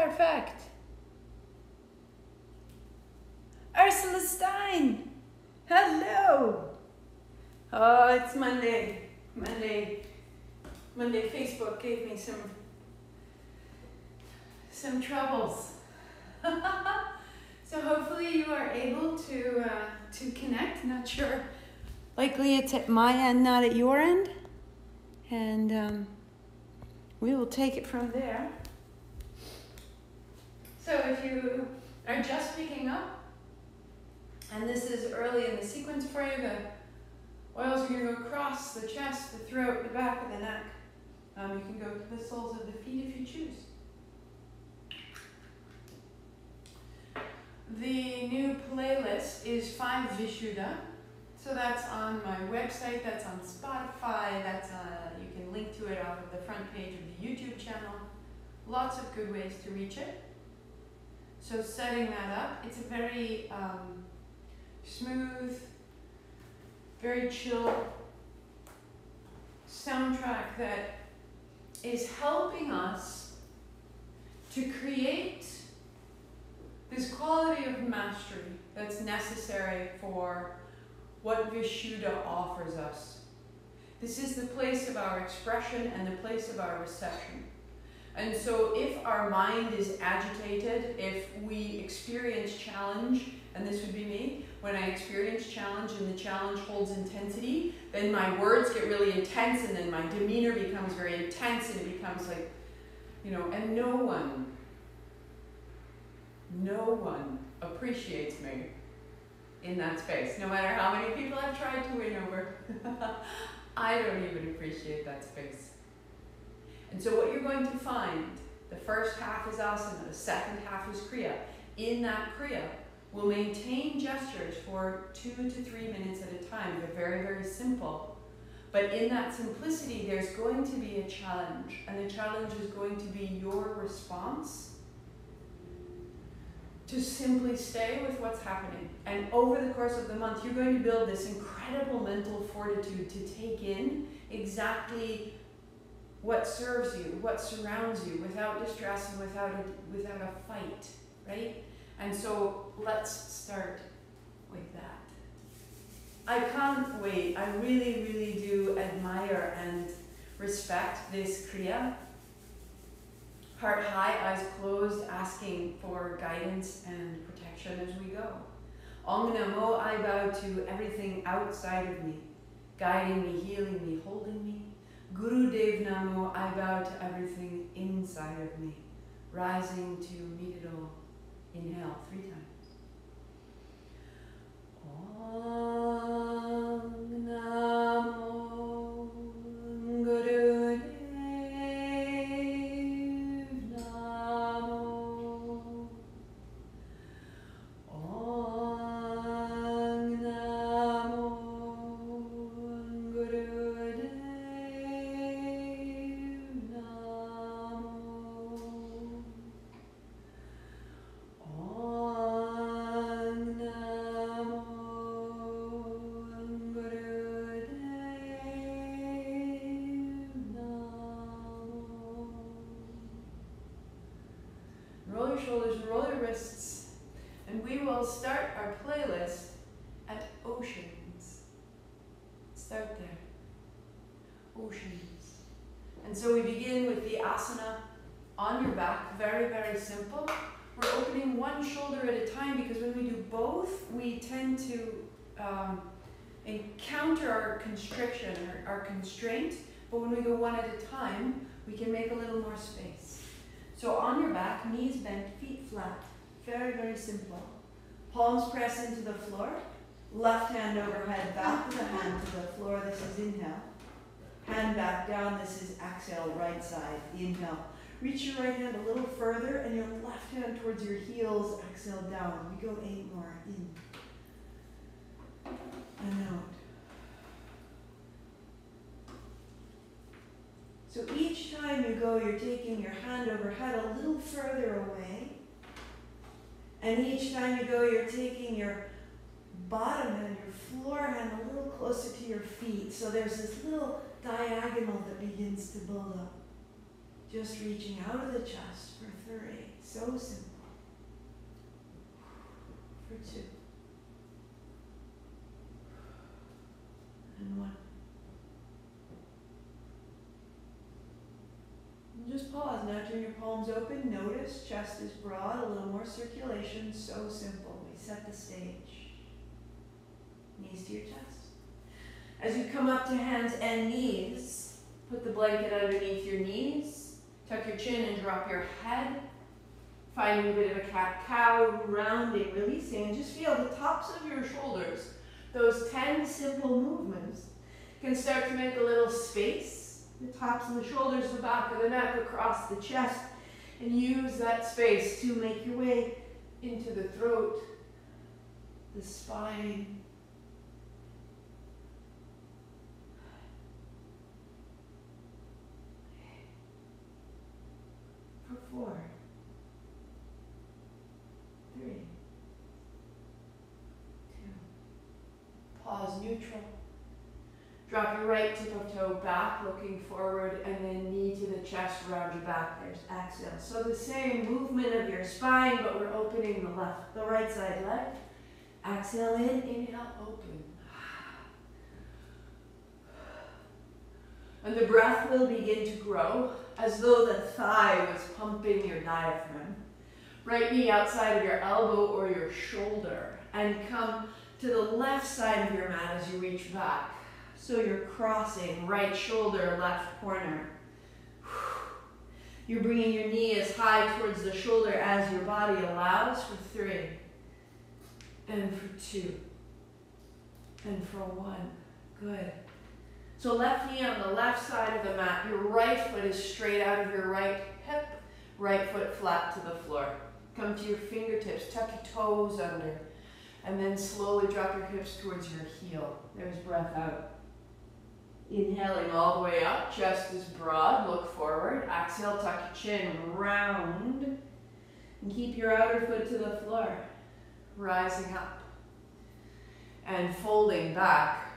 Perfect. Ursula Stein. Hello. Oh, it's Monday. Monday Facebook gave me some troubles. So hopefully you are able to connect. Not sure. Likely it's at my end, not at your end. And we will take it from there. So if you are just picking up, and this is early in the sequence for you, the oils are going to go across the chest, the throat, the back of the neck. You can go to the soles of the feet if you choose. The new playlist is 5 Vishuddha. So that's on my website, that's on Spotify, you can link to it off of the front page of the YouTube channel. Lots of good ways to reach it. So setting that up, it's a very smooth, very chill soundtrack that is helping us to create this quality of mastery that's necessary for what Vishuddha offers us. This is the place of our expression and the place of our reception. And so if our mind is agitated, if we experience challenge, and this would be me, when I experience challenge and the challenge holds intensity, then my words get really intense and then my demeanor becomes very intense and it becomes like, and no one appreciates me in that space. No matter how many people I've tried to win over, I don't even appreciate that space. And so what you're going to find, the first half is asana, the second half is kriya. In that kriya, we'll maintain gestures for 2 to 3 minutes at a time. They're very, very simple. But in that simplicity, there's going to be a challenge. And the challenge is going to be your response to simply stay with what's happening. And over the course of the month, you're going to build this incredible mental fortitude to take in exactly what serves you, what surrounds you, without distress and without a fight, right? And so let's start with that. I can't wait. I really, really do admire and respect this kriya. Heart high, eyes closed, asking for guidance and protection as we go. Om Namo, I bow to everything outside of me, guiding me, healing me, holding me. Guru Dev Namo, I bow to everything inside of me, rising to meet it all. Inhale 3 times. Om Namo Guru Dev Namo. Om Namo Guru Dev Namo. Om Namo Guru Dev Namo. Roll your shoulders and roll your wrists, and we will start our playlist at oceans. Start there. Oceans. And so we begin with the asana on your back, very, very simple. We're opening one shoulder at a time because when we do both, we tend to encounter our constriction, our constraint. But when we go one at a time, we can make a little more space. So on your back, knees bent, feet flat. Very, very simple. Palms press into the floor. Left hand overhead, back of the hand to the floor. This is inhale. Hand back down. This is exhale, right side. Inhale. Reach your right hand a little further and your left hand towards your heels. Exhale down. We go 8 more. In and out. So each time you go, you're taking your hand overhead a little further away. And each time you go, you're taking your bottom hand, your floor hand a little closer to your feet. So there's this little diagonal that begins to build up. Just reaching out of the chest for 3. So simple. For 2. And 1. And just pause. Now turn your palms open. Notice chest is broad, a little more circulation. So simple. We set the stage. Knees to your chest. As you come up to hands and knees, put the blanket underneath your knees. Tuck your chin and drop your head. Finding a bit of a cat-cow, rounding, releasing, and just feel the tops of your shoulders. Those 10 simple movements can start to make a little space. The tops of the shoulders, the back of the neck, across the chest, and use that space to make your way into the throat, the spine. For 4. 3. 2. Pause, neutral. Drop your right tip of toe back, looking forward, and then knee to the chest, round your back. There's exhale. So the same movement of your spine, but we're opening the right side leg. Exhale in, inhale, open. And the breath will begin to grow as though the thigh was pumping your diaphragm. Right knee outside of your elbow or your shoulder, and come to the left side of your mat as you reach back. So you're crossing right shoulder, left corner. You're bringing your knee as high towards the shoulder as your body allows for 3. And for 2. And for 1. Good. So left knee on the left side of the mat. Your right foot is straight out of your right hip. Right foot flat to the floor. Come to your fingertips. Tuck your toes under. And then slowly drop your hips towards your heel. There's breath out. Inhaling all the way up, chest is broad, look forward. Exhale, tuck your chin, round. And keep your outer foot to the floor. Rising up. And folding back.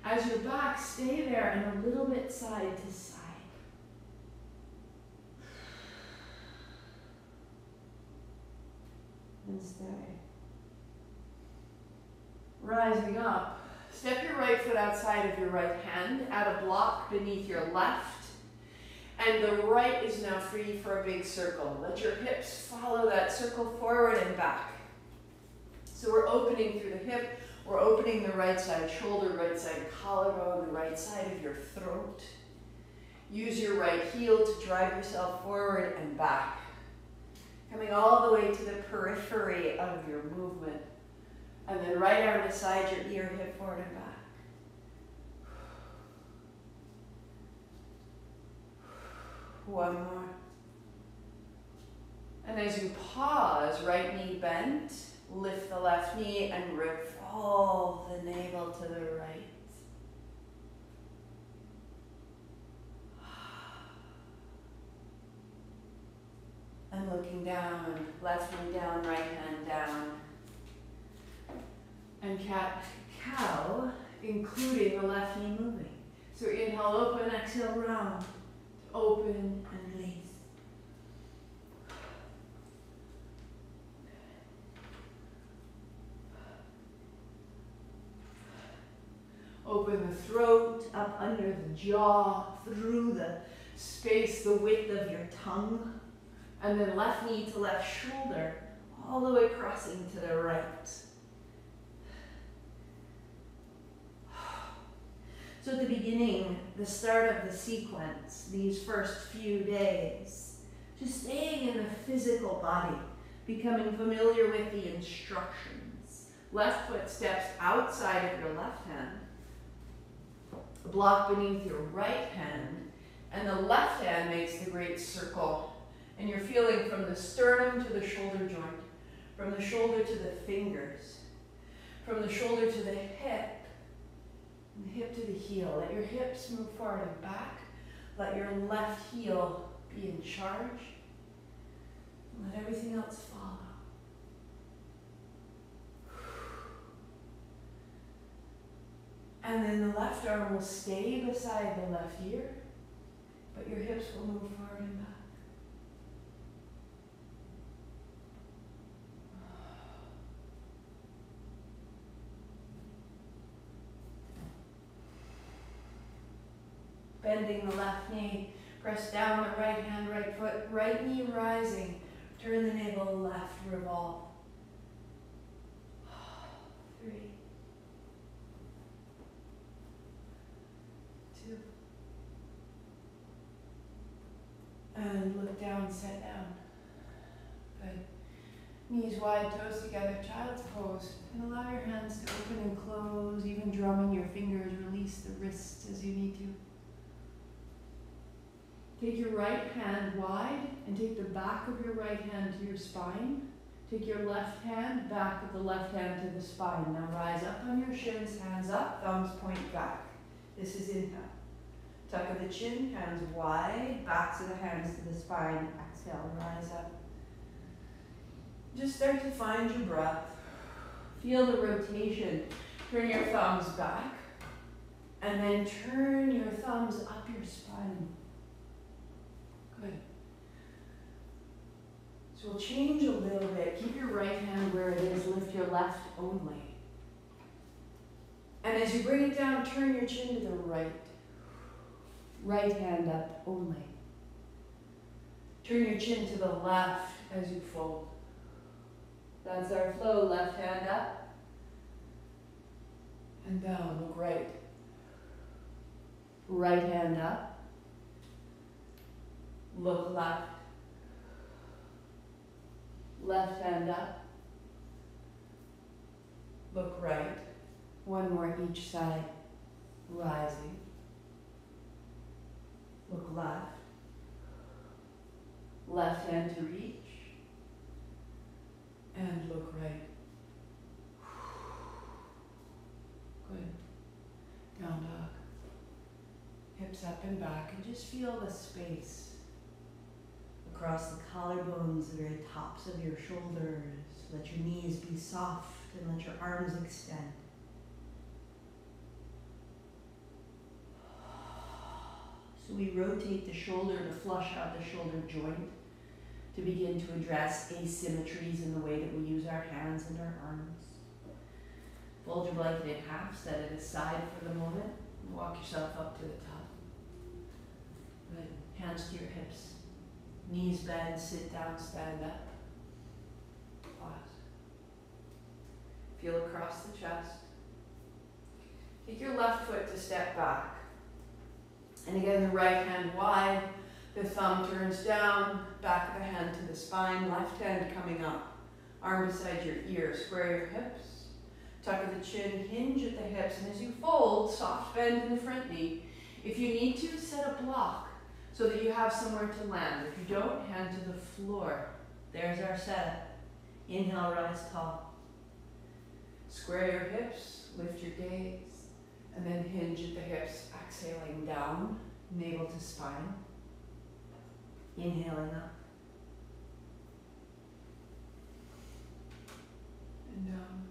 As your back, stay there and a little bit side to side. And stay. Rising up. Step your right foot outside of your right hand, add a block beneath your left, and the right is now free for a big circle. Let your hips follow that circle forward and back. So we're opening through the hip, we're opening the right side shoulder, right side collarbone, the right side of your throat. Use your right heel to drive yourself forward and back. Coming all the way to the periphery of your movement. And then right arm beside your ear, hip forward and back. One more. And as you pause, right knee bent, lift the left knee and revolve the navel to the right. And looking down, left knee down, right hand down. And cat-cow, including the left knee moving. So inhale, open, exhale, round. Open and release. Open the throat, up under the jaw, through the space, the width of your tongue. And then left knee to left shoulder, all the way crossing to the right. So at the beginning, the start of the sequence, these first few days, just staying in the physical body, becoming familiar with the instructions. Left foot steps outside of your left hand, a block beneath your right hand, and the left hand makes the great circle. And you're feeling from the sternum to the shoulder joint, from the shoulder to the fingers, from the shoulder to the hip, and the hip to the heel. Let your hips move forward and back. Let your left heel be in charge. And let everything else follow. And then the left arm will stay beside the left ear, but your hips will move forward and back. Bending the left knee, press down the right hand, right foot, right knee rising. Turn the navel left, revolve. 3, 2. And look down, set down. Good. Knees wide, toes together, child's pose. And allow your hands to open and close, even drumming your fingers. Release the wrists as you need to. Take your right hand wide and take the back of your right hand to your spine. Take your left hand back with the left hand to the spine. Now rise up on your shins, hands up, thumbs point back. This is inhale. Tuck of the chin, hands wide, backs of the hands to the spine. Exhale, rise up. Just start to find your breath. Feel the rotation. Turn your thumbs back and then turn your thumbs up your spine. Good. So we'll change a little bit. Keep your right hand where it is. Lift your left only. And as you bring it down, turn your chin to the right. Right hand up only. Turn your chin to the left as you fold. That's our flow. Left hand up and down. Look right. Right hand up. Look left. Left hand up. Look right. One more each side. Rising. Look left. Left hand to reach. And look right. Good. Down dog. Hips up and back, and just feel the space across the collarbones, the very tops of your shoulders. Let your knees be soft and let your arms extend. So we rotate the shoulder to flush out the shoulder joint to begin to address asymmetries in the way that we use our hands and our arms. Fold your blanket in half, set it aside for the moment, and walk yourself up to the top. Good. Hands to your hips. Knees bend, sit down, stand up. Pause. Feel across the chest. Take your left foot to step back. And again, the right hand wide. The thumb turns down, back of the hand to the spine, left hand coming up. Arm beside your ear, square your hips. Tuck of the chin, hinge at the hips. And as you fold, soft bend in the front knee. If you need to, set a block so that you have somewhere to land. If you don't, hand to the floor. There's our setup. Inhale, rise tall. Square your hips, lift your gaze, and then hinge at the hips, exhaling down, navel to spine. Inhaling up. And down.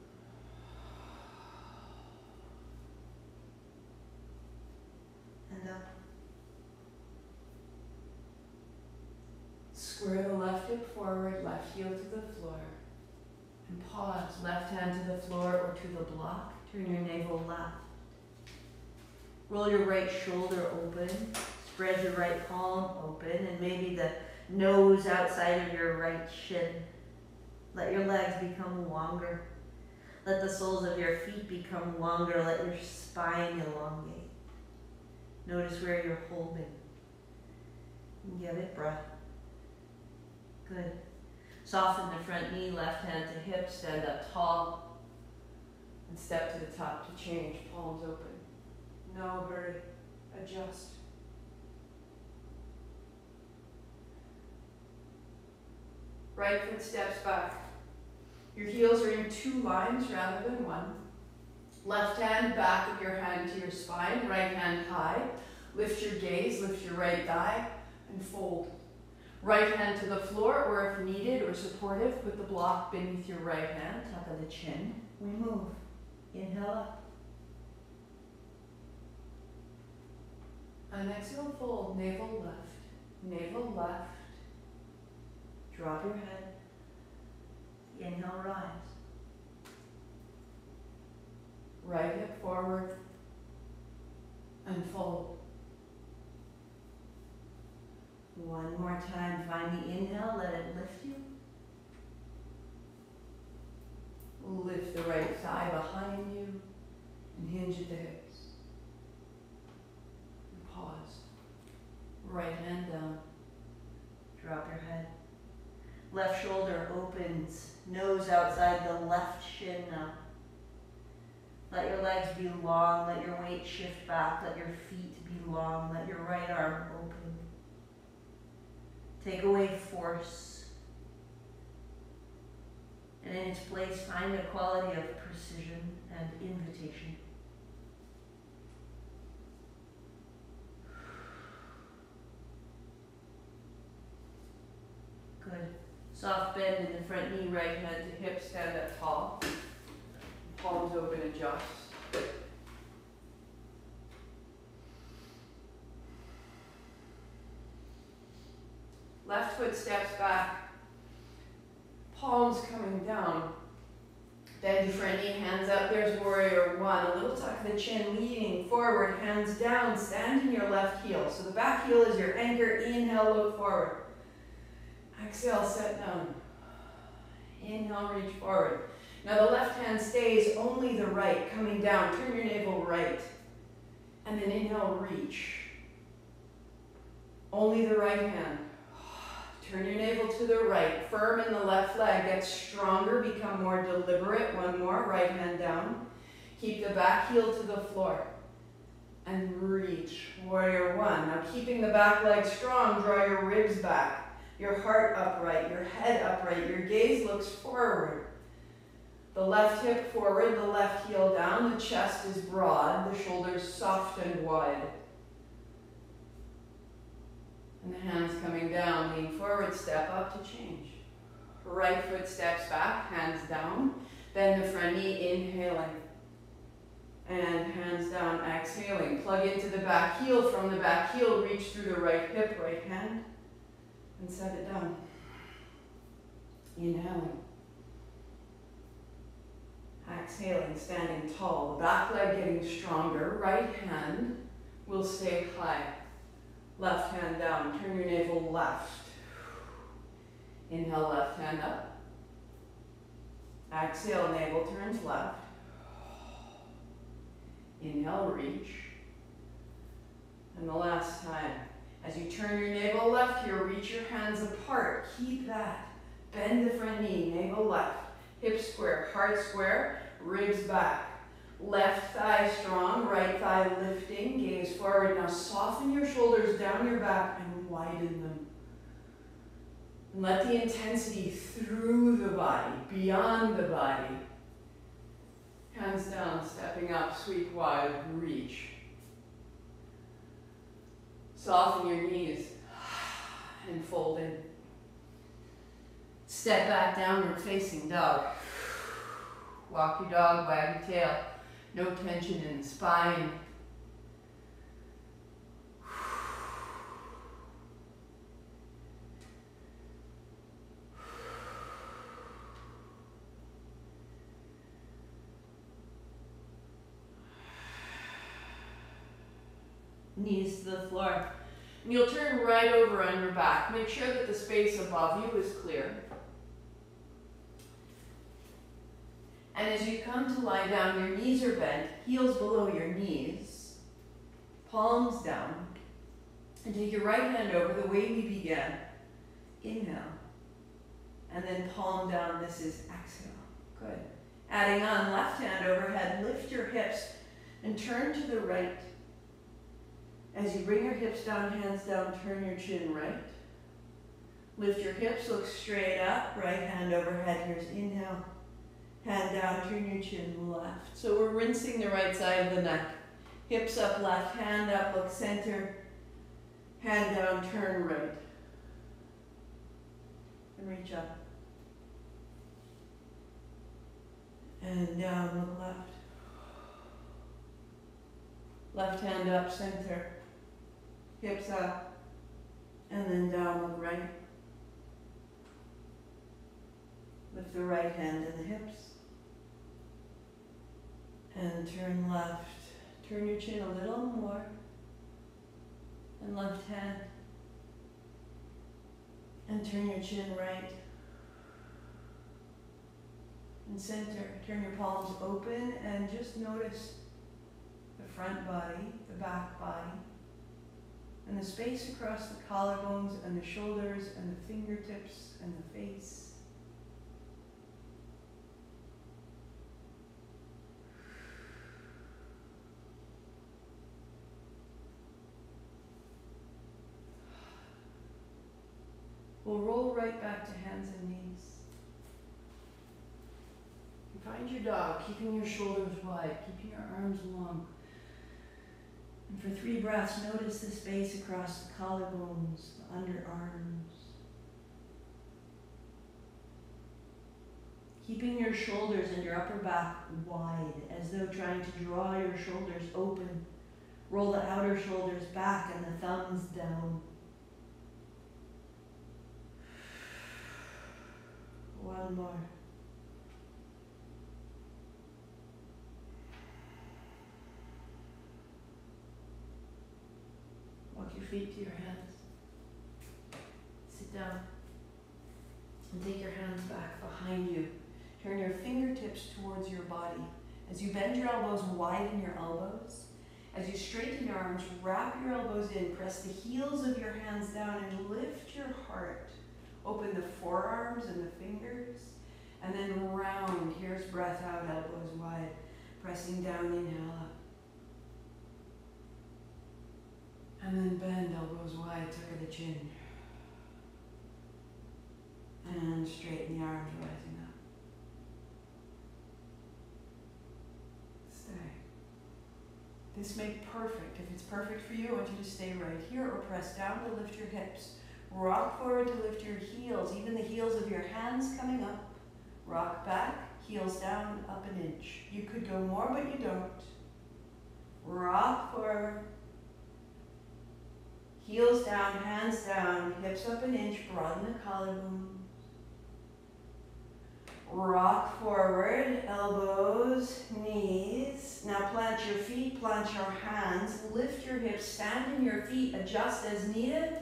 And up. Square the left hip forward, left heel to the floor. And pause, left hand to the floor or to the block. Turn your navel left. Roll your right shoulder open. Spread your right palm open and maybe the nose outside of your right shin. Let your legs become longer. Let the soles of your feet become longer. Let your spine elongate. Notice where you're holding. And give it breath. Good. Soften the front knee, left hand to hip, stand up tall, and step to the top to change, palms open. No hurry, adjust. Right foot steps back. Your heels are in 2 lines rather than 1. Left hand back of your hand to your spine, right hand high. Lift your gaze, lift your right thigh, and fold. Right hand to the floor, or if needed or supportive, put the block beneath your right hand, tuck of the chin. We move. Inhale up. And exhale, fold, navel left. Drop your head. Inhale, rise. Right hip forward and fold. One more time, find the inhale, let it lift you. Lift the right thigh behind you and hinge at the hips. And pause. Right hand down. Drop your head. Left shoulder opens, nose outside the left shin now. Let your legs be long, let your weight shift back, let your feet be long, let your right arm open. Take away force. And in its place, find a quality of precision and invitation. Good. Soft bend in the front knee, right hand to hip, stand up tall. Palms open, adjust. Left foot steps back. Palms coming down. Bend your front knee, hands up. There's warrior one. A little tuck of the chin, leaning forward, hands down. Stand in your left heel. So the back heel is your anchor. Inhale, look forward. Exhale, set down. Inhale, reach forward. Now the left hand stays, only the right, coming down. Turn your navel right. And then inhale, reach. Only the right hand. Turn your navel to the right. Firm in the left leg. Get stronger, become more deliberate. One more, right hand down. Keep the back heel to the floor. And reach. Warrior one. Now keeping the back leg strong, draw your ribs back. Your heart upright, your head upright, your gaze looks forward. The left hip forward, the left heel down, the chest is broad, the shoulders soft and wide. And the hands coming down, lean forward, step up to change. Right foot steps back, hands down, bend the front knee, inhaling. And hands down, exhaling. Plug into the back heel, from the back heel, reach through the right hip, right hand. And set it down. Inhaling. Exhaling, standing tall. The back leg getting stronger. Right hand will stay high. Left hand down. Turn your navel left. Inhale, left hand up. Exhale, navel turns left. Inhale, reach. And the last time. As you turn your navel left here, reach your hands apart. Keep that. Bend the front knee, navel left. Hips square, heart square, ribs back. Left thigh strong, right thigh lifting, gaze forward. Now soften your shoulders down your back and widen them. And let the intensity through the body, beyond the body. Hands down, stepping up, sweep wide, reach. Soften your knees and fold in. Step back, downward facing dog. Walk your dog, wag your tail. No tension in the spine. Knees to the floor. And you'll turn right over on your back. Make sure that the space above you is clear. And as you come to lie down, your knees are bent, heels below your knees, palms down. And take your right hand over the way we began. Inhale. And then palm down, this is exhale. Good. Adding on, left hand overhead, lift your hips and turn to the right. As you bring your hips down, hands down, turn your chin right. Lift your hips, look straight up, right hand overhead. Here's inhale. Hand down, turn your chin left. So we're rinsing the right side of the neck. Hips up, left, hand up, look center. Hand down, turn right. And reach up. And down, look left. Left hand up, center. hips up, and then down, look right. Lift the right hand to the hips. And turn left. Turn your chin a little more. And left hand. And turn your chin right. And center. Turn your palms open and just notice the front body, the back body, and the space across the collarbones and the shoulders and the fingertips and the face. We'll roll right back to hands and knees. And find your dog, keeping your shoulders wide, keeping your arms long. And for 3 breaths, notice the space across the collarbones, the underarms. Keeping your shoulders and your upper back wide, as though trying to draw your shoulders open. Roll the outer shoulders back and the thumbs down. One more. Walk your feet to your hands. Sit down. And take your hands back behind you. Turn your fingertips towards your body. As you bend your elbows, widen your elbows. As you straighten your arms, wrap your elbows in. Press the heels of your hands down and lift your heart. Open the forearms and the fingers, and then round. Here's breath out, elbows wide. Pressing down, inhale up. And then bend, elbows wide, tuck of the chin. And straighten the arms, rising up. Stay. This may be perfect. If it's perfect for you, I want you to stay right here or press down to lift your hips. Rock forward to lift your heels, even the heels of your hands coming up. Rock back, heels down, up an inch. You could go more, but you don't. Rock forward. Heels down, hands down, hips up an inch, broaden the collarbones. Rock forward, elbows, knees. Now plant your feet, plant your hands, lift your hips, stand in your feet, adjust as needed.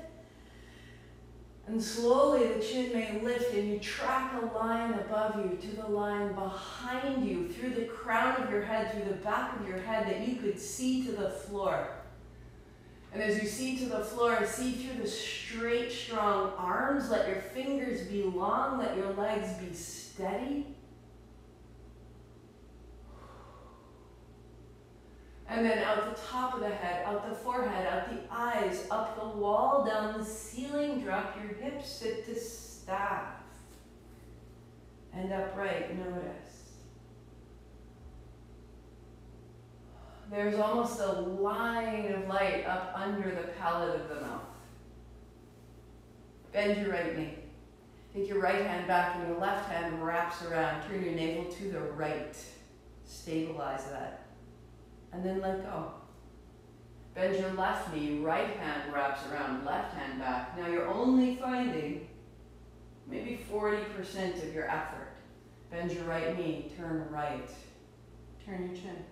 And slowly the chin may lift and you track a line above you to the line behind you, through the crown of your head, through the back of your head, that you could see to the floor. And as you see to the floor, see through the straight, strong arms. Let your fingers be long, let your legs be steady. And then out the top of the head, out the forehead, out the eyes, up the wall, down the ceiling. Drop your hips, sit to staff. And upright, notice. There's almost a line of light up under the palate of the mouth. Bend your right knee. Take your right hand back and your left hand wraps around. Turn your navel to the right. Stabilize that. And then let go. Bend your left knee, right hand wraps around, left hand back. Now you're only finding maybe 40% of your effort. Bend your right knee, turn right. Turn your chin.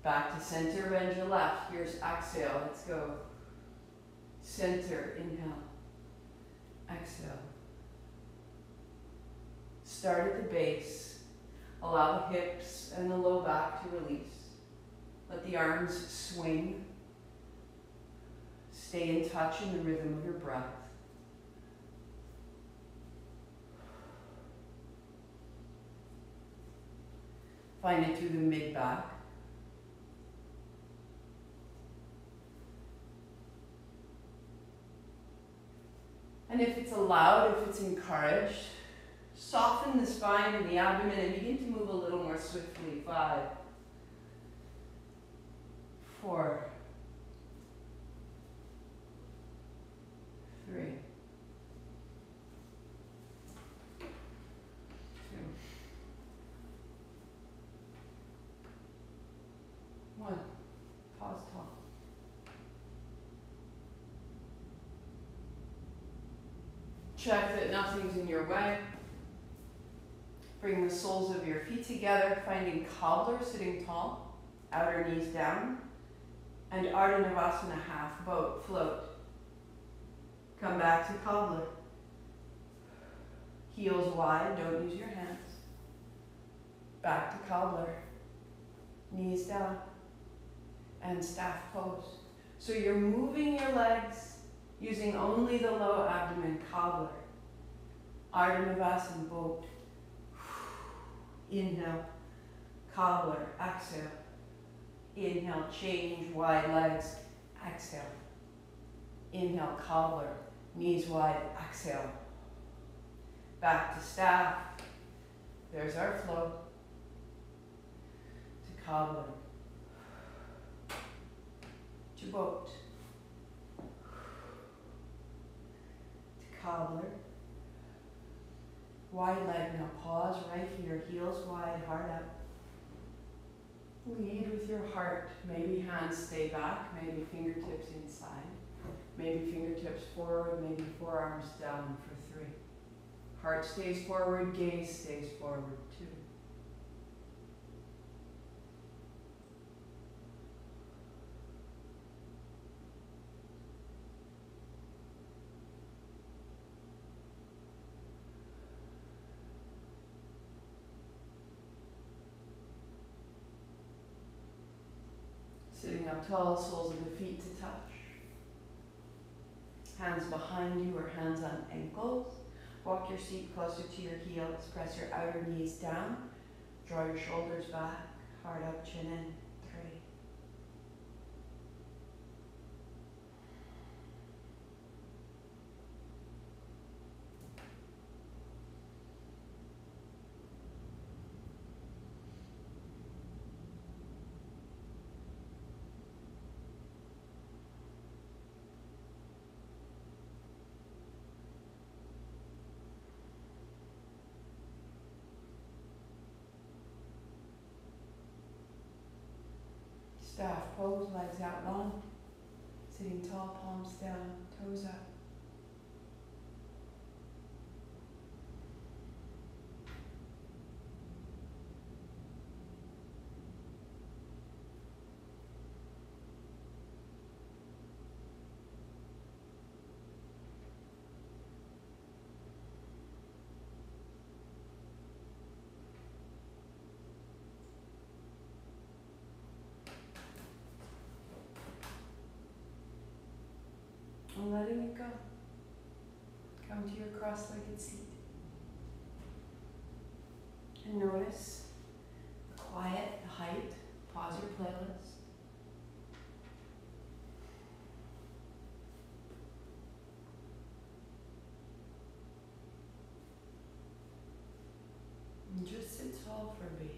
Back to center, bend your left. Here's exhale, let's go. Center, inhale. Exhale. Start at the base. Allow the hips and the low back to release. Let the arms swing. Stay in touch in the rhythm of your breath. Find it through the mid-back. And if it's allowed, if it's encouraged, soften the spine and the abdomen and begin to move a little more swiftly. 5, 4, 3, 2, 1. Pause tall. Check that nothing's in your way. Bring the soles of your feet together, finding cobbler, sitting tall, outer knees down, and Ardha Navasana, half boat, float. Come back to cobbler. Heels wide, don't use your hands. Back to cobbler. Knees down. And staff pose. So you're moving your legs using only the low abdomen, cobbler. Ardha Navasana, boat. Inhale, cobbler, exhale. Inhale, change, wide legs, exhale. Inhale, cobbler, knees wide, exhale. Back to staff. There's our flow. To cobbler. To boat. To cobbler. Wide leg, now pause right here, heels wide, heart up. Lead with your heart. Maybe hands stay back, maybe fingertips inside. Maybe fingertips forward, maybe forearms down for 3. Heart stays forward, gaze stays forward, 2. Sitting up tall, soles of the feet to touch. Hands behind you or hands on ankles. Walk your seat closer to your heels. Press your outer knees down. Draw your shoulders back. Heart up, chin in. 3. Staff pose, legs out long. Sitting tall, palms down, toes up. And letting it go. Come to your cross-legged seat. And notice the quiet, the height. Pause your playlist. And just sit tall for a beat.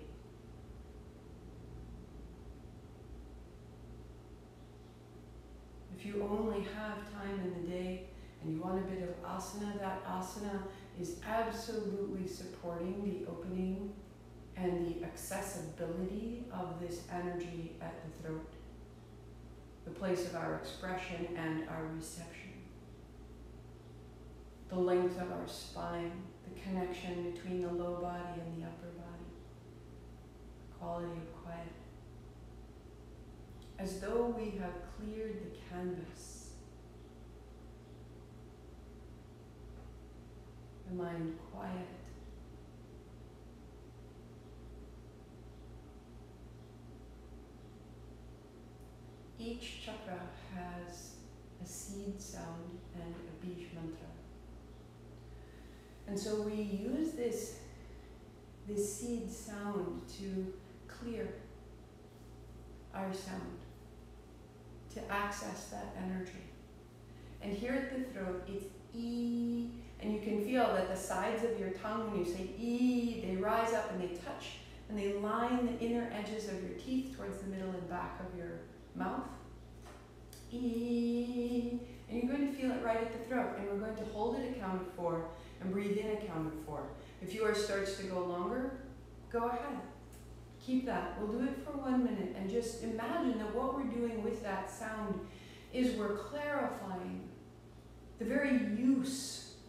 If you only have time in the day and you want a bit of asana, that asana is absolutely supporting the opening and the accessibility of this energy at the throat, the place of our expression and our reception, the length of our spine, the connection between the low body and the upper body, the quality of quiet. As though we have cleared the canvas. The mind quiet. Each chakra has a seed sound and a bij mantra. And so we use this seed sound to clear our sound, to access that energy. And here at the throat, it's E, and you can feel that the sides of your tongue, when you say E, they rise up and they touch, and they line the inner edges of your teeth towards the middle and back of your mouth. E, and you're going to feel it right at the throat, and we're going to hold it accounted for, and breathe in accounted for. If yours starts to go longer, go ahead. Keep that. We'll do it for 1 minute and just imagine that what we're doing with that sound is we're clarifying the very use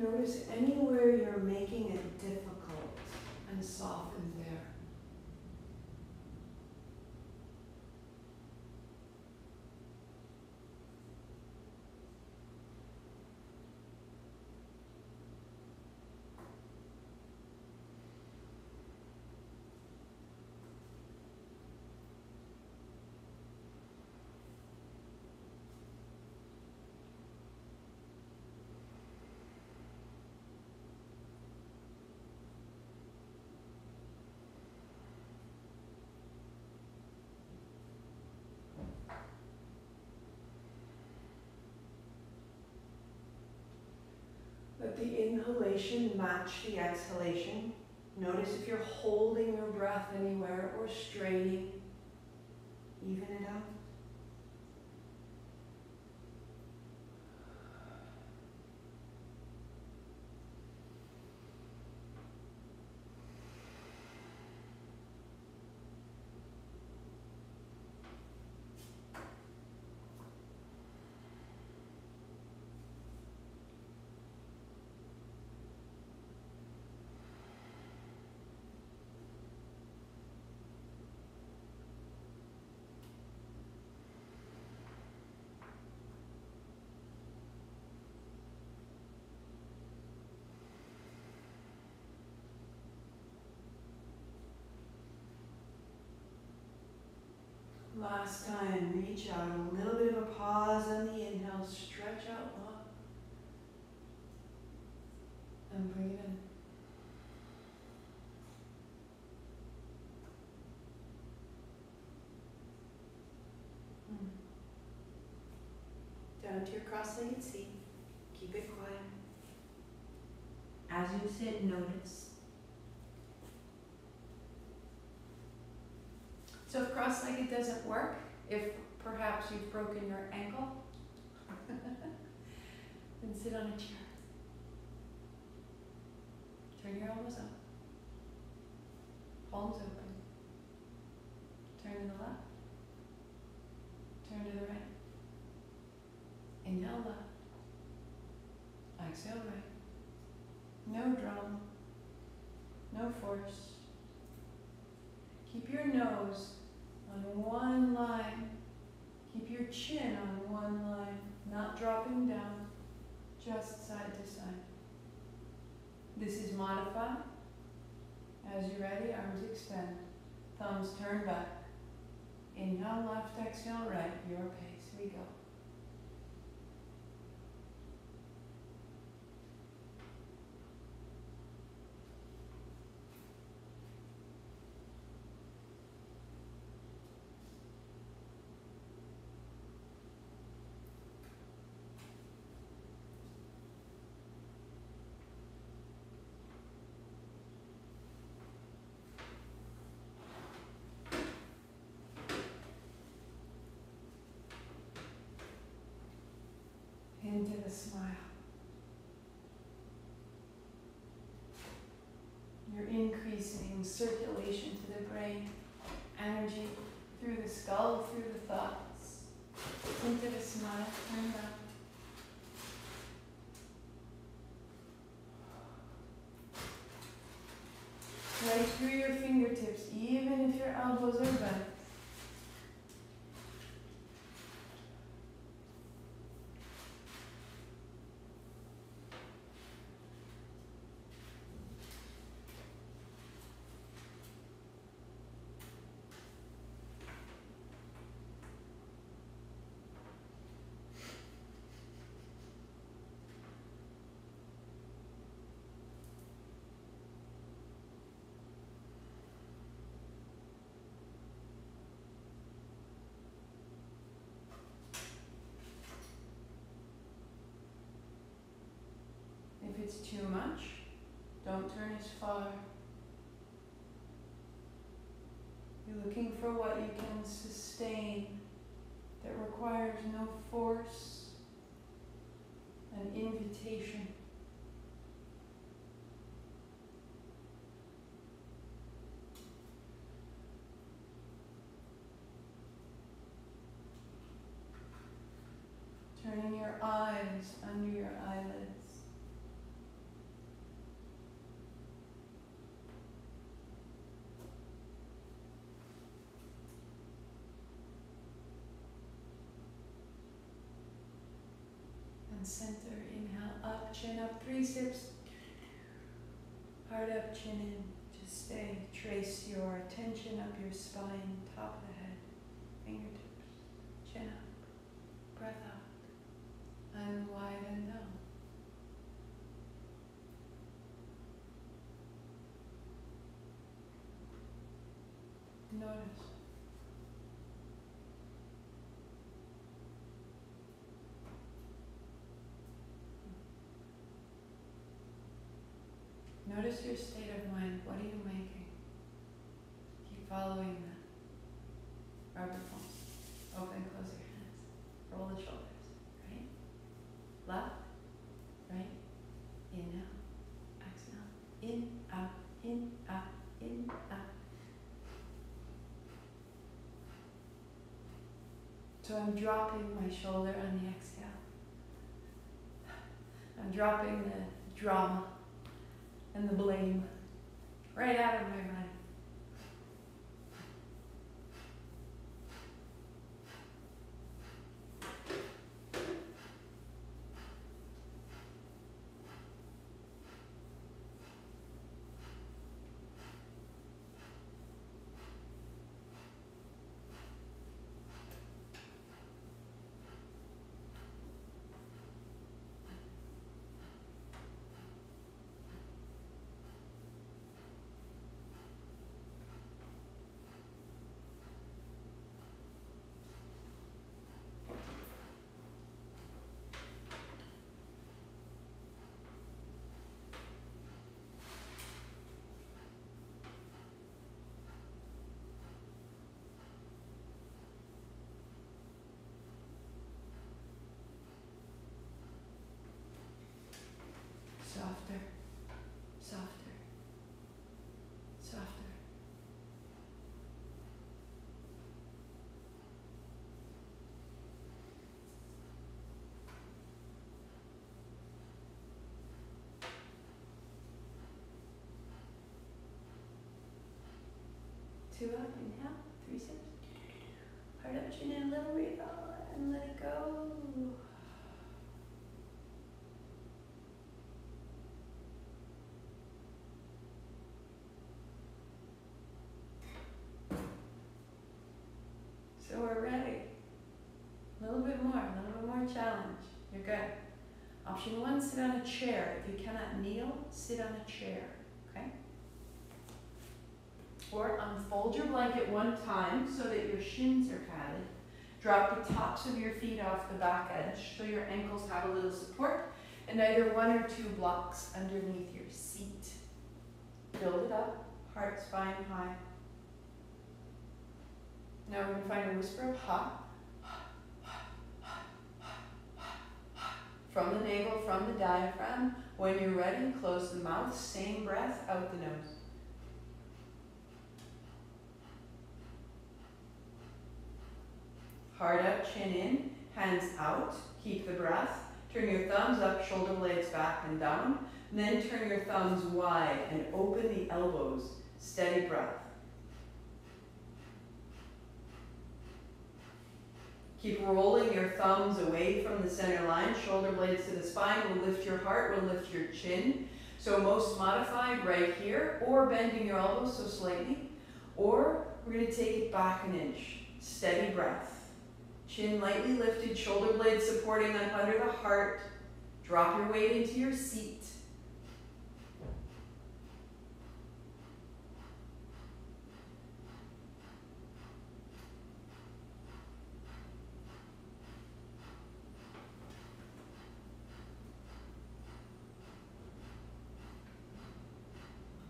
Notice anywhere you're making it difficult and soften there. Let the inhalation match the exhalation. Notice if you're holding your breath anywhere or straining. Even it out. Last time, reach out, a little bit of a pause on the inhale, stretch out long, and bring it in. Down to your cross-legged seat, keep it quiet. As you sit, notice. So if cross-legged doesn't work, if perhaps you've broken your ankle, then sit on a chair. Turn your elbows up. Palms open. Turn to the left. Turn to the right. Inhale left. Exhale right. No drum. No force. Keep your nose on one line. Keep your chin on one line, not dropping down, just side to side. This is modify. As you're ready, arms extend. Thumbs turn back. Inhale left, exhale right, your pace. We go. Into the smile. You're increasing circulation to the brain, energy through the skull, through the thoughts. Into the smile, turn back. Right through your fingertips, even if your elbows are bent. If it's too much, don't turn as far. You're looking for what you can sustain that requires no force, an invitation. Turning your eyes under your eyelids. and center. Inhale, up, chin up, 3 steps. Heart up, chin in. Just stay. Trace your attention up your spine, top of the head, fingertips, chin up, breath out, and widen down. Notice. Notice your state of mind. What are you making? Keep following that. Rub your palms. Open, close your hands. Roll the shoulders. Right? Left. Right. Inhale. Exhale. In, out, in, out, in, out. So I'm dropping my shoulder on the exhale. I'm dropping the drama and the blame right out of my mind. Softer, softer, softer. Two up, inhale, 3 steps. Heart up, chin in, little breathe out, and let it go. So we're ready. A little bit more challenge. You're good. Option 1, sit on a chair. If you cannot kneel, sit on a chair, okay? Or unfold your blanket one time so that your shins are padded. Drop the tops of your feet off the back edge so your ankles have a little support, and either 1 or 2 blocks underneath your seat. Build it up, heart, spine high. Now we're going to find a whisper of ha. From the navel, from the diaphragm. When you're ready, close the mouth, same breath, out the nose. Heart up, chin in, hands out, keep the breath. Turn your thumbs up, shoulder blades back and down. Then turn your thumbs wide and open the elbows. Steady breath. Keep rolling your thumbs away from the center line. Shoulder blades to the spine will lift your heart, will lift your chin. So most modified right here, or bending your elbows so slightly. Or we're going to take it back an inch. Steady breath. Chin lightly lifted, shoulder blades supporting up under the heart. Drop your weight into your seat.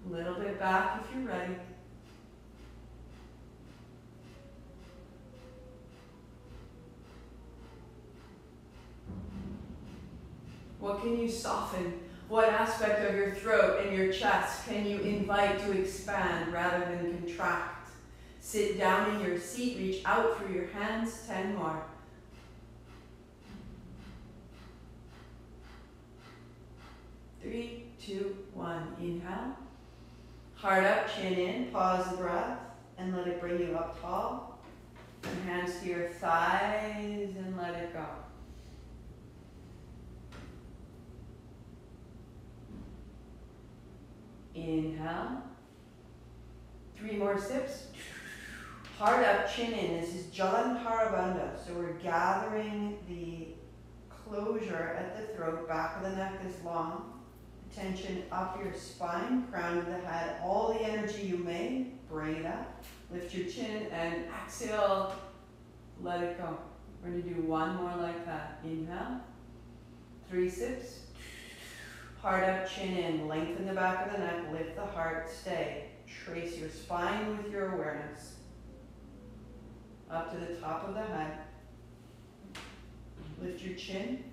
A little bit back if you're ready. What can you soften? What aspect of your throat and your chest can you invite to expand rather than contract? Sit down in your seat, reach out through your hands, 10 more. Three, two, one. Inhale. Heart up, chin in, pause the breath, and let it bring you up tall. And hands to your thighs and let it go. Inhale. 3 more sips. Heart up, chin in. This is Jalantarabandha. So we're gathering the closure at the throat, back of the neck is long. Tension up your spine, crown of the head. All the energy you made, bring it up. Lift your chin and exhale. Let it go. We're going to do 1 more like that. Inhale. 3 sips. Heart up, chin in. Lengthen the back of the neck. Lift the heart. Stay. Trace your spine with your awareness. Up to the top of the head. Lift your chin.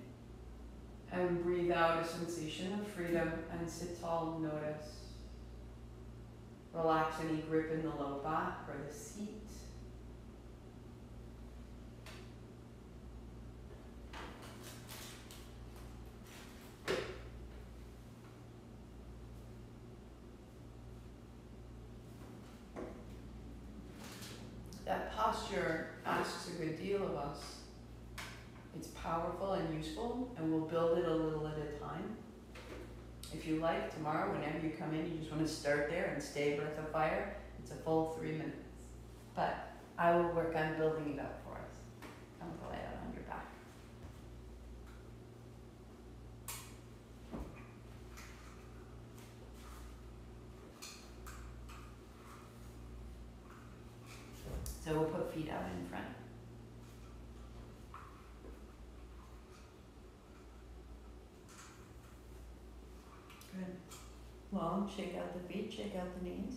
And breathe out a sensation of freedom and sit tall. Notice. Relax any grip in the low back or the seat. That posture asks a good deal of us. It's powerful and useful, and we'll build it a little at a time. If you like, tomorrow, whenever you come in, you just want to start there and stay breath of fire. It's a full 3 minutes. But I will work on building it up for us. Come lay out on your back. So we'll put feet out in front. Good. Long, shake out the feet, shake out the knees.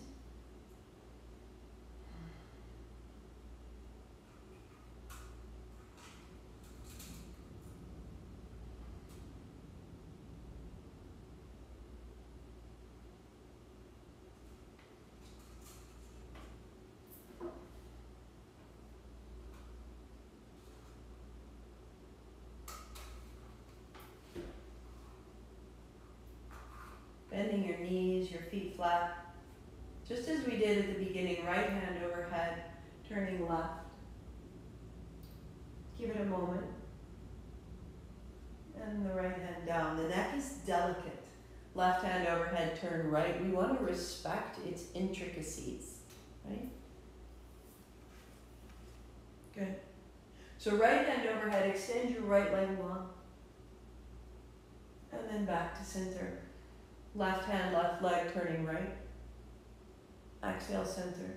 Bending your knees, your feet flat. Just as we did at the beginning, right hand overhead, turning left. Give it a moment. And the right hand down. The neck is delicate. Left hand overhead, turn right. We want to respect its intricacies, right? Good. So right hand overhead, extend your right leg long. And then back to center. Left hand, left leg, turning right. Exhale, center.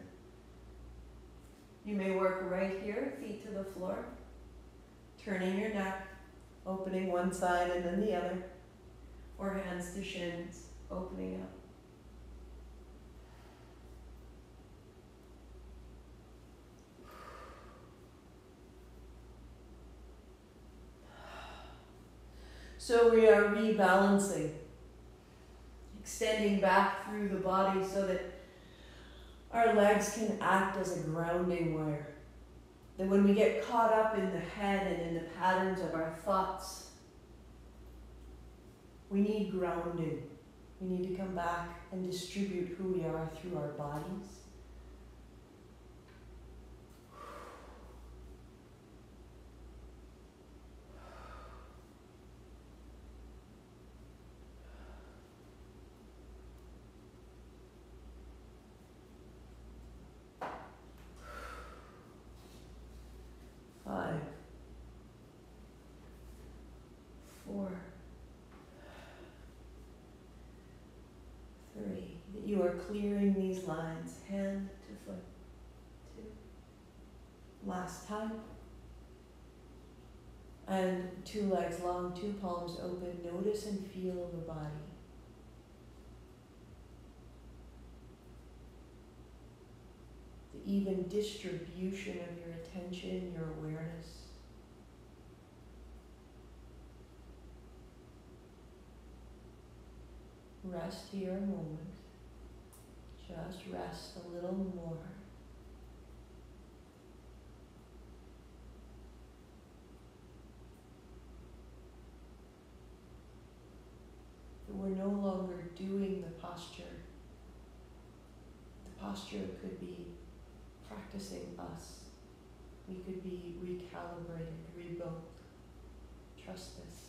You may work right here, feet to the floor. Turning your neck, opening one side and then the other. Or hands to shins, opening up. So we are rebalancing. Extending back through the body so that our legs can act as a grounding wire. That when we get caught up in the head and in the patterns of our thoughts, we need grounding. We need to come back and distribute who we are through our bodies. You are clearing these lines, hand to foot. 2. Last time. And 2 legs long, 2 palms open. Notice and feel the body. The even distribution of your attention, your awareness. Rest here a moment. Just rest a little more. We're no longer doing the posture. The posture could be practicing us. We could be recalibrated, rebuilt. Trust this.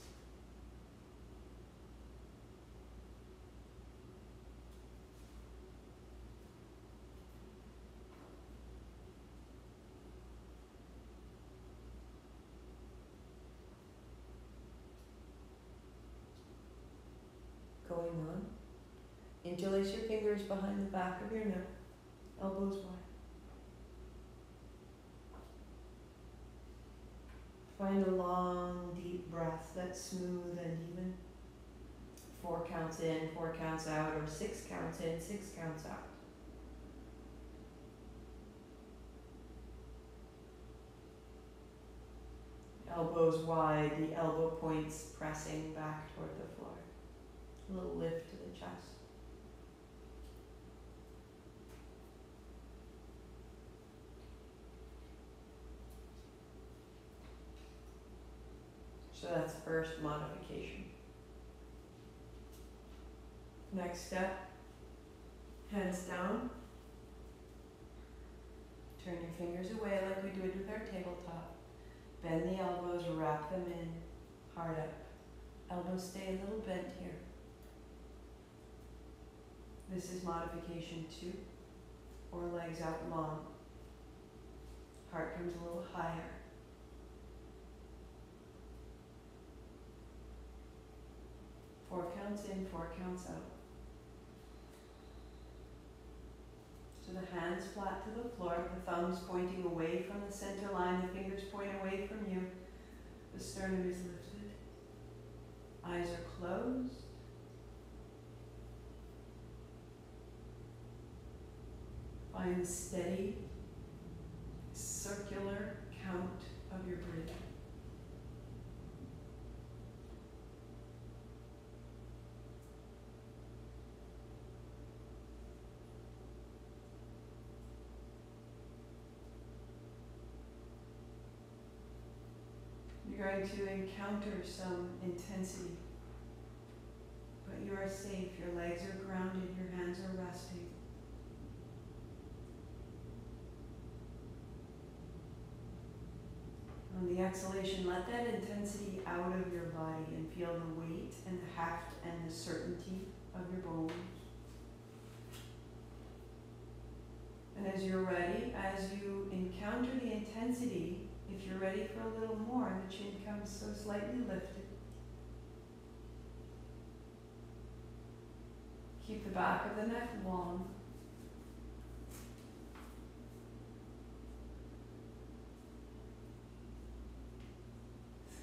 Interlace your fingers behind the back of your neck, elbows wide. Find a long, deep breath that's smooth and even. 4 counts in, 4 counts out, or 6 counts in, 6 counts out. Elbows wide, the elbow points pressing back toward the floor. A little lift to the chest. So that's first modification. Next step, hands down. Turn your fingers away like we did with our tabletop. Bend the elbows, wrap them in, heart up. Elbows stay a little bent here. This is modification 2, or legs out long. Heart comes a little higher. Four counts in, 4 counts out. So the hands flat to the floor, the thumbs pointing away from the center line, the fingers point away from you. The sternum is lifted. Eyes are closed. Find the steady, circular count of your breathing. You're going to encounter some intensity, but you are safe. Your legs are grounded, your hands are resting. On the exhalation, let that intensity out of your body and feel the weight and the heft and the certainty of your bones. And as you're ready, as you encounter the intensity, if you're ready for a little more, the chin comes so slightly lifted. Keep the back of the neck long.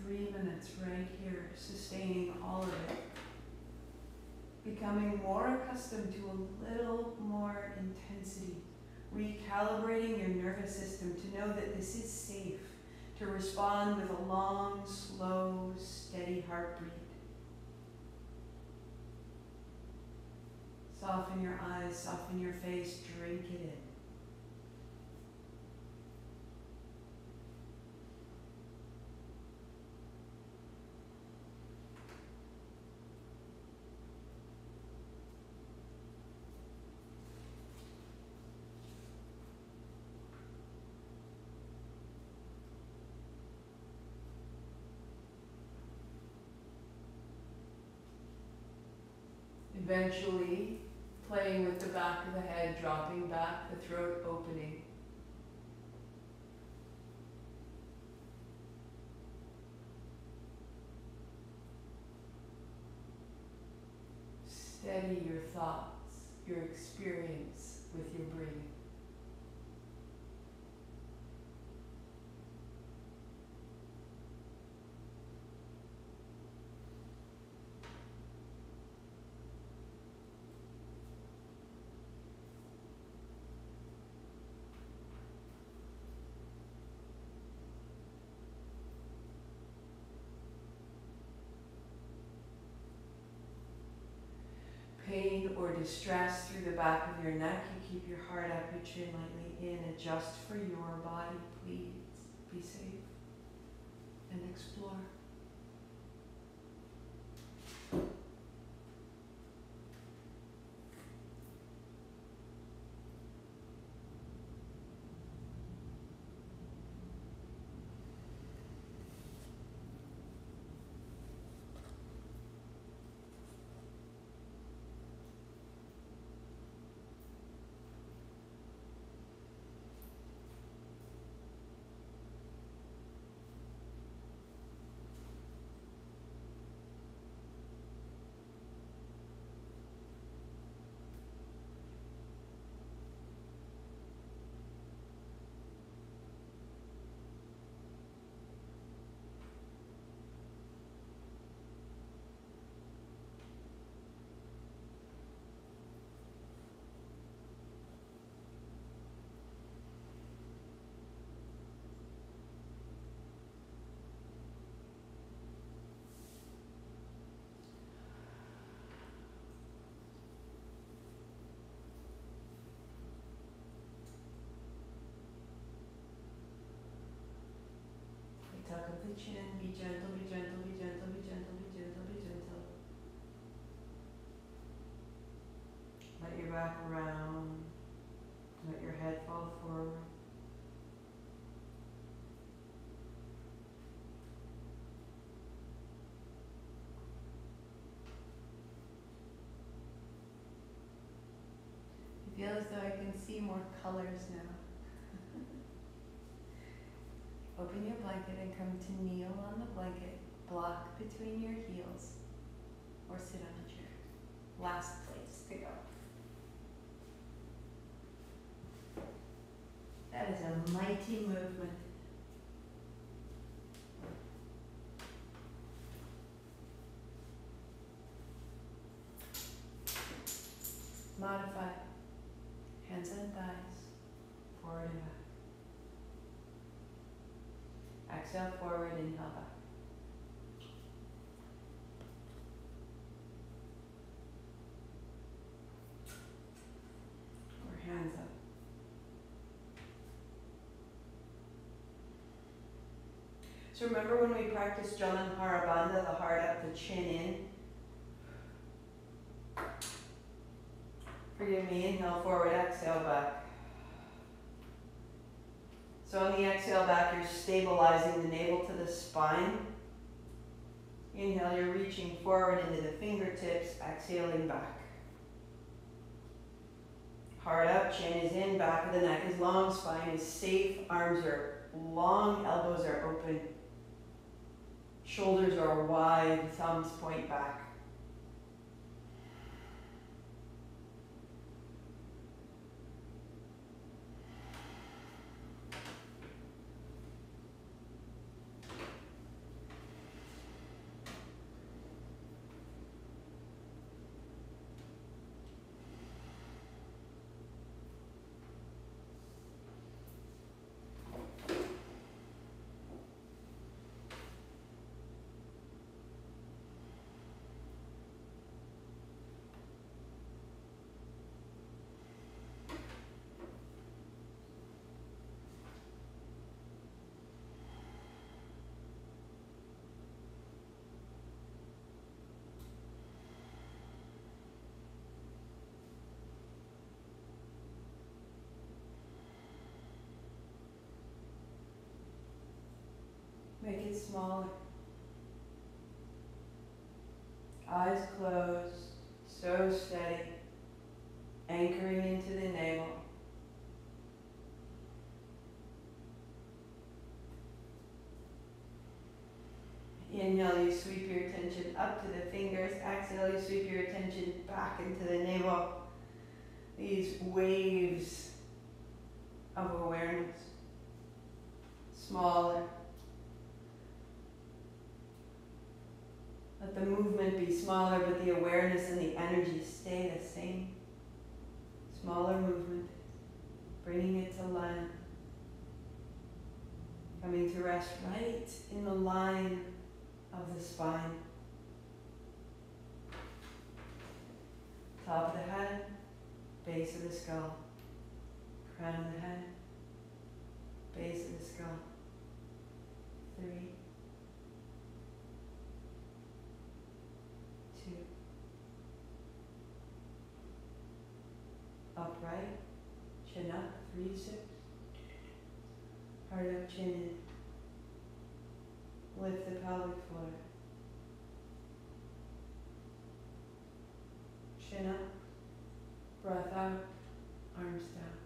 Three minutes right here, sustaining all of it. Becoming more accustomed to a little more intensity. Recalibrating your nervous system to know that this is safe. To respond with a long, slow, steady heartbeat. Soften your eyes, soften your face, drink it in. Eventually, playing with the back of the head, dropping back, the throat opening. Steady your thoughts, your experience with your breathing. Pain or distress through the back of your neck, you keep your heart up, your chin lightly in. Adjust for your body, please. Be safe and explore. the chin. Be gentle, be gentle, be gentle, be gentle, be gentle, be gentle. Let your back round. Let your head fall forward. I feel as though I can see more colors now. Open your blanket and come to kneel on the blanket. Block between your heels or sit on a chair. Last place to go. That is a mighty movement. Modify. Hands and thighs. Forward and back. Exhale forward, inhale back. Or hands up. So remember when we practiced Jalan Harabandha, the heart up, the chin in? Forgive me, inhale forward, exhale back. So on the exhale back, you're stabilizing the navel to the spine. Inhale, you're reaching forward into the fingertips, exhaling back. Heart up, chin is in, back of the neck is long, spine is safe, arms are long, elbows are open. Shoulders are wide, thumbs point back. Make it smaller. Eyes closed, so steady, anchoring into the navel. Inhale, you sweep your attention up to the fingers. Exhale, you sweep your attention back into the navel. These waves of awareness. Smaller. Let the movement be smaller, but the awareness and the energy stay the same. Smaller movement, bringing it to land. Coming to rest right in the line of the spine. Top of the head, base of the skull. Crown of the head, base of the skull. 3, 2. Upright, chin up, 3, 6. Heart up, chin in. Lift the pelvic floor. Chin up, breath out, arms down.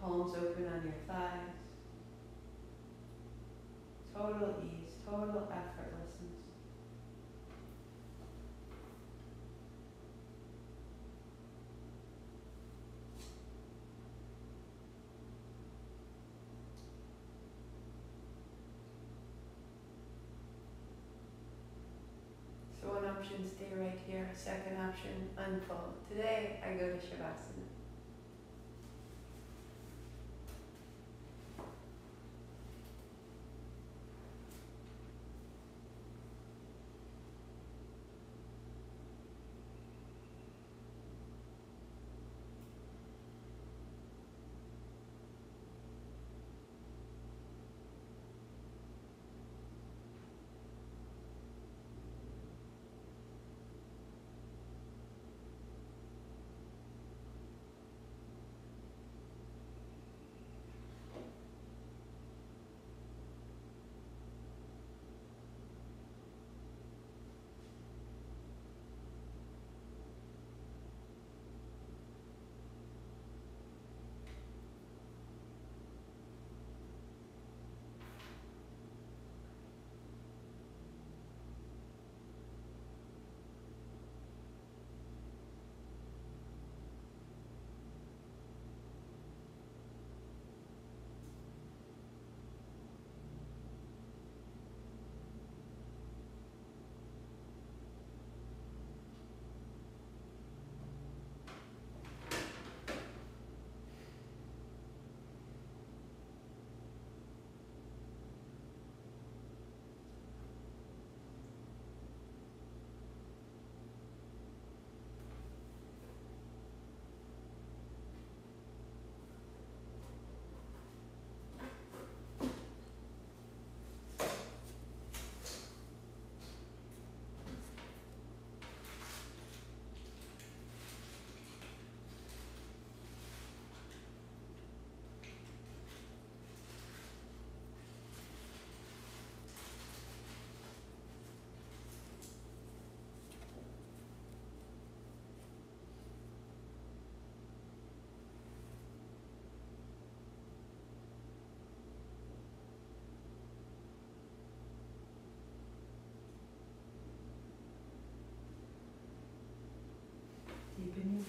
Palms open on your thighs. Total ease, total effortlessness. So one option, stay right here. Second option, unfold. Today, I go to Shavasana.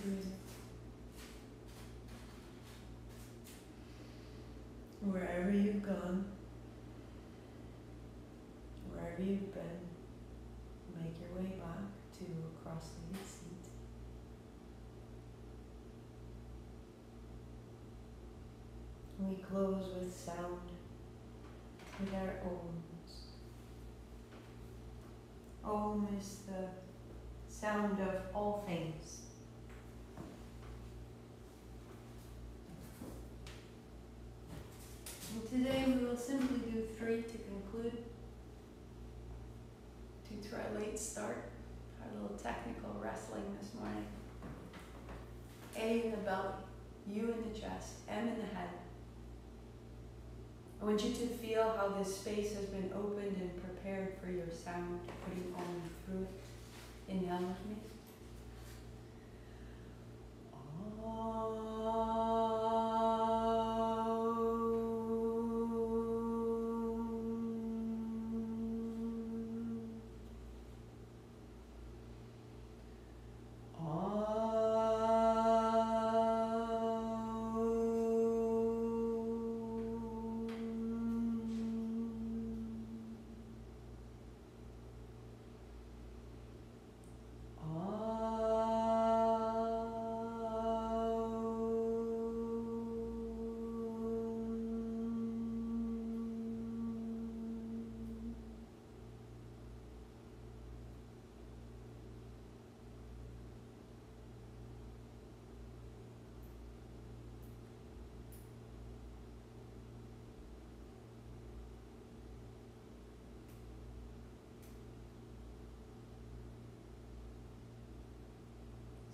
to music. Wherever you've gone, wherever you've been, make your way back to a cross-legged seat. We close with sound, with our ohms. Om is the sound of all things. And today we will simply do 3 to conclude, due to our late start, our little technical wrestling this morning. A in the belly, U in the chest, M in the head. I want you to feel how this space has been opened and prepared for your sound, putting on through it. Inhale with me.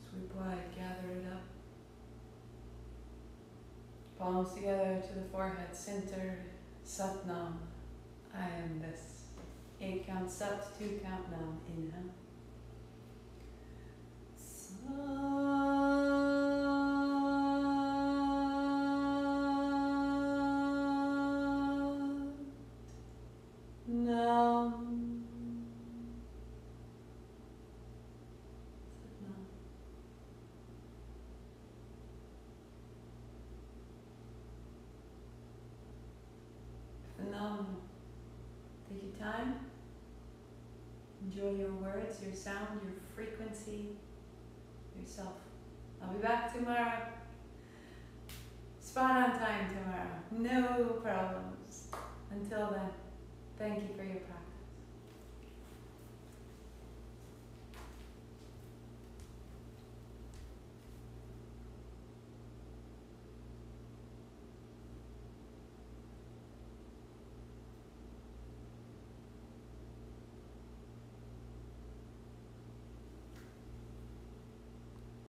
Sweep wide, gather it up. Palms together to the forehead, center, Sat Nam. I am this. 8 count Sat, 2 count Nam. Inhale. Phenomenal. Take your time. Enjoy your words, your sound, your frequency, yourself. I'll be back tomorrow. Spot on time tomorrow. No problems. Until then, thank you for your practice.